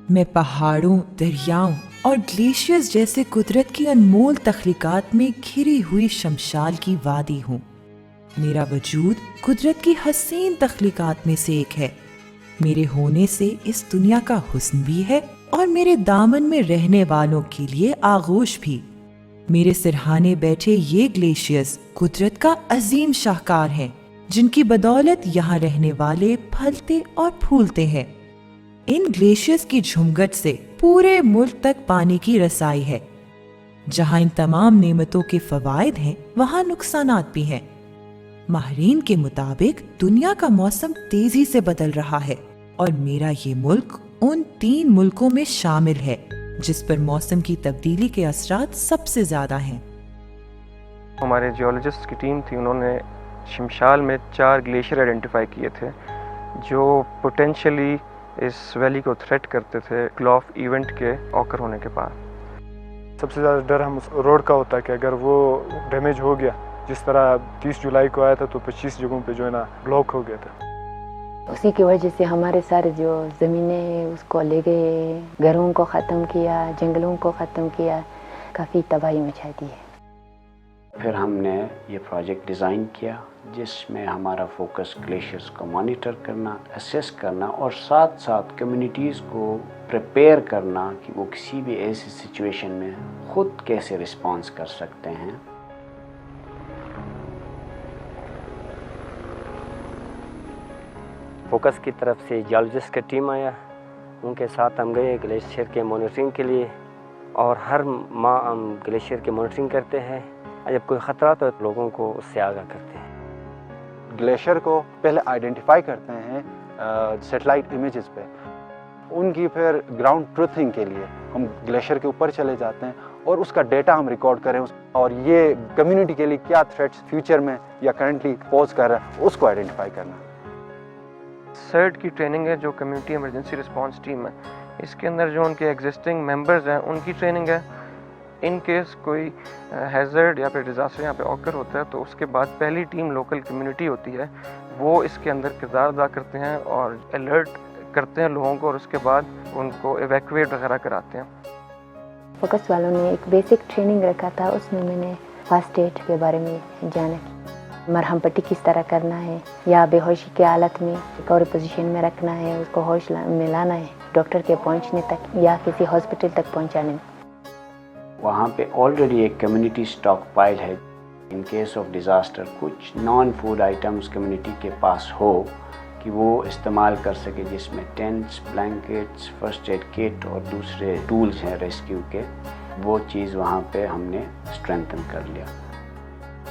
میں پہاڑوں، دریاؤں اور گلیشیئرز جیسے قدرت کی انمول تخلیقات میں گھری ہوئی شمشال کی وادی ہوں۔ میرا وجود قدرت کی حسین تخلیقات میں سے ایک ہے۔ میرے ہونے سے اس دنیا کا حسن بھی ہے اور میرے دامن میں رہنے والوں کے لیے آغوش بھی۔ میرے سرہانے بیٹھے یہ گلیشیئرز قدرت کا عظیم شاہکار ہیں، جن کی بدولت یہاں رہنے والے پھلتے اور پھولتے ہیں۔ ان گلیشیئرز کی جھمگٹ سے پورے ملک تک پانی کی رسائی ہے۔ جہاں ان تمام نعمتوں کے فوائد ہیں، وہاں نقصانات بھی ہیں۔ ماہرین کے مطابق دنیا کا موسم تیزی سے بدل رہا ہے اور میرا یہ ملک ان 3 ملکوں میں شامل ہے جس پر موسم کی تبدیلی کے اثرات سب سے زیادہ ہیں۔ ہمارے جیولوجسٹ کی ٹیم تھی، انہوں نے شمشال میں 4 گلیشیئر آئیڈینٹیفائی کیے تھے جو پوٹینشلی اس ویلی کو تھریٹ کرتے تھے گلوف ایونٹ کے اوکر ہونے کے بعد۔ سب سے زیادہ ڈر ہم اس روڈ کا ہوتا ہے کہ اگر وہ ڈیمیج ہو گیا، جس طرح 30 جولائی کو آیا تھا تو 25 جگہوں پہ جو ہے نا بلاک ہو گیا تھا۔ اسی کی وجہ سے ہمارے سارے جو زمینیں ہیں اس کو لے گئے، گھروں کو ختم کیا، جنگلوں کو ختم کیا، کافی تباہی مچا دی ہے۔ پھر ہم نے یہ پروجیکٹ ڈیزائن کیا جس میں ہمارا فوکس گلیشیئرز کو مانیٹر کرنا، اسیس کرنا اور ساتھ ساتھ کمیونٹیز کو پریپیئر کرنا کہ وہ کسی بھی ایسی سچویشن میں خود کیسے رسپانس کر سکتے ہیں۔ فوکس کی طرف سے جیولوجسٹ کا ٹیم آیا، ان کے ساتھ ہم گئے گلیشیئر کے مانیٹرنگ کے لیے، اور ہر ماہ ہم گلیشیئر کی مانیٹرنگ کرتے ہیں۔ جب کوئی خطرہ تو لوگوں کو اس سے آگاہ کرتے ہیں۔ گلیشیئر کو پہلے آئیڈینٹیفائی کرتے ہیں سیٹلائٹ امیجز پہ، ان کی پھر گراؤنڈ ٹروتھنگ کے لیے ہم گلیشیئر کے اوپر چلے جاتے ہیں اور اس کا ڈیٹا ہم ریکارڈ کریں، اور یہ کمیونٹی کے لیے کیا تھریٹس فیوچر میں یا کرنٹلی پوز کر رہا ہے اس کو آئیڈینٹیفائی کرنا۔ سرٹ کی ٹریننگ ہے جو کمیونٹی ایمرجنسی رسپانس ٹیم ہے، اس کے اندر جو ان کے ایگزسٹنگ ممبرز ہیں ان کی ٹریننگ ہے۔ ان کیس کوئی ہیزرڈ یا پھر ڈیزاسٹر یہاں پہ اوکر ہوتا ہے تو اس کے بعد پہلی ٹیم لوکل کمیونٹی ہوتی ہے، وہ اس کے اندر کردار ادا کرتے ہیں اور الرٹ کرتے ہیں لوگوں کو، اور اس کے بعد ان کو ایویکویٹ وغیرہ کراتے ہیں۔ فوکس والوں نے ایک بیسک ٹریننگ رکھا تھا، اس میں نے فرسٹ ایڈ کے بارے میں جانا کہ مرہم پٹی کس طرح کرنا ہے، یا بے ہوشی کی حالت میں ایک اور پوزیشن میں رکھنا ہے، اس کو ہوش میں لانا ہے ڈاکٹر کے پہنچنے تک یا کسی ہاسپٹل تک پہنچانے میں۔ وہاں پہ آلریڈی ایک کمیونٹی اسٹاک پائل ہے، ان کیس آف ڈیزاسٹر کچھ نان فوڈ آئٹمس کمیونٹی کے پاس ہو کہ وہ استعمال کر سکے، جس میں tenets, blankets, first aid kit اور دوسرے ٹولز ہیں ریسکیو کے، وہ چیز وہاں پہ ہم نے اسٹرینتھن کر لیا۔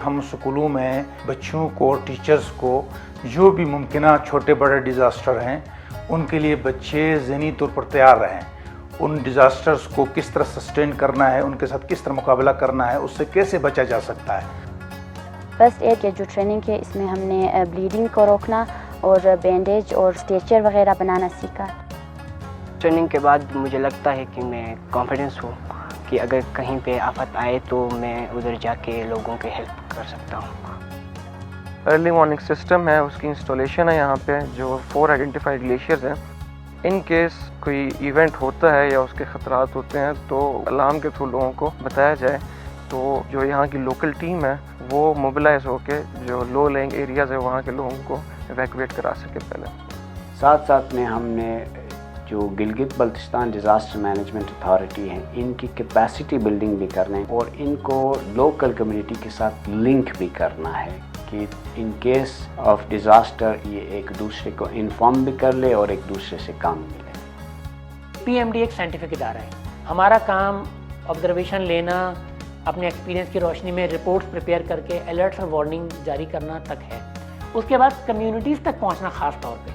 ہم اسکولوں میں بچوں کو، ٹیچرز کو جو بھی ممکنہ چھوٹے بڑے ڈیزاسٹر ہیں ان کے لیے بچے ذہنی طور پر تیار رہیں، ان ڈیزاسٹرز کو کس طرح سسٹین کرنا ہے، ان کے ساتھ کس طرح مقابلہ کرنا ہے، اس سے کیسے بچا جا سکتا ہے۔ فرسٹ ایڈ کی جو ٹریننگ ہے اس میں ہم نے بلیڈنگ کو روکنا اور بینڈیج اور اسٹیچر وغیرہ بنانا سیکھا۔ ٹریننگ کے بعد مجھے لگتا ہے کہ میں کانفیڈنس ہوں کہ اگر کہیں پہ آفت آئے تو میں ادھر جا کے لوگوں کی ہیلپ کر سکتا ہوں۔ ارلی وارننگ سسٹم ہے، اس کی انسٹالیشن ہے یہاں پہ، جو 4 آئیڈینٹیفائڈ گلیشیئرز ہیں۔ ان کیس کوئی ایونٹ ہوتا ہے یا اس کے خطرات ہوتے ہیں تو الارم کے تھرو لوگوں کو بتایا جائے، تو جو یہاں کی لوکل ٹیم ہے وہ موبلائز ہو کے جو لو لینگ ایریاز ہے وہاں کے لوگوں کو ایویکویٹ کرا سکے پہلے۔ ساتھ ساتھ میں ہم نے جو Gilgit Baltistan disaster management authority ہیں ان کی کیپیسٹی بلڈنگ بھی کرنا ہے، اور ان کو لوکل کمیونٹی کے ساتھ لنک بھی کرنا ہے کہ ان کیس آف ڈیزاسٹر یہ ایک دوسرے کو انفارم بھی کر لے اور ایک دوسرے سے کام بھی لے۔ پی ایم ڈی ایک سائنٹیفک ادارہ ہے، ہمارا کام آبزرویشن لینا، اپنے ایکسپیرینس کی روشنی میں رپورٹس پریپیئر کر کے الرٹس اور وارننگ جاری کرنا تک ہے۔ اس کے بعد کمیونٹیز تک پہنچنا، خاص طور پہ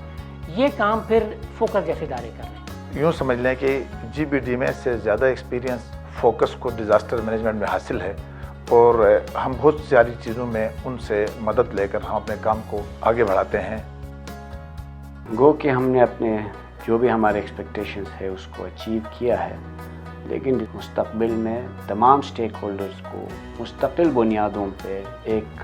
یہ کام پھر فوکس جیسے ادارے کر رہے ہیں۔ یوں سمجھ لیں کہ جی بی ڈی میں سے زیادہ ایکسپیرینس فوکس کو ڈیزاسٹر مینجمنٹ میں حاصل ہے، اور ہم بہت ساری چیزوں میں ان سے مدد لے کر ہم اپنے کام کو آگے بڑھاتے ہیں۔ گو کہ ہم نے اپنے جو بھی ہمارے ایکسپیکٹیشنز ہے اس کو اچیو کیا ہے، لیکن مستقبل میں تمام اسٹیک ہولڈرز کو مستقل بنیادوں پہ ایک